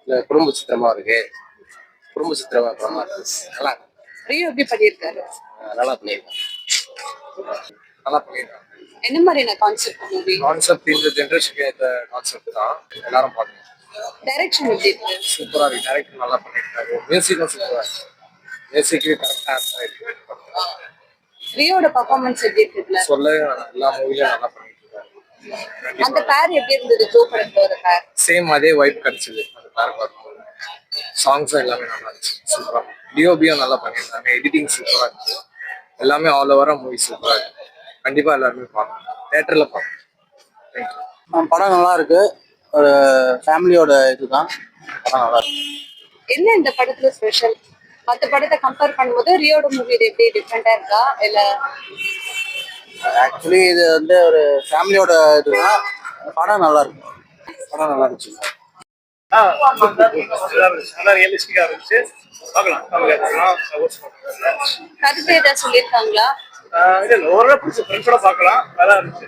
இல்ல குடும்ப சித்திரமா இருக்கு. குடும்ப சித்திரமா படமா இருக்கு. நல்லா இருக்கு. ரியோ எப்படி பண்ணியிருக்காரு? நல்லா பண்ணியிருக்காங்க. நல்லா பண்ணியிருக்காங்க. என்ன மாதிரியான கான்செப்ட் மூவி? கான்செப்ட் இந்த ஜென்ரேஷனுக்கு ஏற்ற கான்செப்ட் தான். எல்லாரும் பார்க்கணும். டைரக்ஷன் எப்படி இருக்கு? சூப்பரா இருக்கு. டைரக்டர் நல்லா பண்ணியிருக்காரு. மியூசிக்கும் சூப்பரா இருக்கு. மியூசிக்கு கரெக்டா இருக்கு. ரியோட பர்ஃபார்மன்ஸ் எப்படி இருக்குல்ல? சொல்லவே வேணாம். எல்லா மூவிலையும் நல்லா பண்ணிட்டு இருக்காரு. அந்த பேர் எப்படி இருந்தது? ஜோ படத்தோட பேர் சேம் அதே வைப் கிடைச்சது அந்த பேர் பார்க்கும்போது. சாங்ஸும் எல்லாமே நல்லா இருந்துச்சு. சூப்பரா டிஓபியும் நல்லா பண்ணியிருந்தாங்க. எடிட்டிங் சூப்பரா இருந்துச்சு. எல்லாமே ஆல் ஓவரா மூவி சூப்பரா இருக்கு. கண்டிப்பா எல்லாருமே பார்க்கணும். தியேட்டர்ல பார்க்கணும். தேங்க்யூ. படம் நல்லா இருக்கு. ஒரு ஃபேமிலியோட இதுதான். படம் நல்லா இருக்கு. என்ன இந்த படத்துல ஸ்பெஷல்? மற்ற படத்தை கம்பேர் பண்ணும்போது ரியோட மூவி இது எப்படி டிஃப்ரெண்டா இருக்கா இல்ல? ஆக்சுவலி இது வந்து ஒரு ஃபேமிலியோட இதுதான். படம் நல்லா இருக்கு. படம் நல்லா இருந்துச்சு. நல்லா ரியலிஸ்டிக்கா இருந்துச்சு. பார்க்கலாம். கருத்து ஏதாவது சொல்லியிருக்காங்களா? இல்ல ஓரளவு ஃப்ரெண்ட்ஸோட பார்க்கலாம். நல்லா இருந்துச்சு.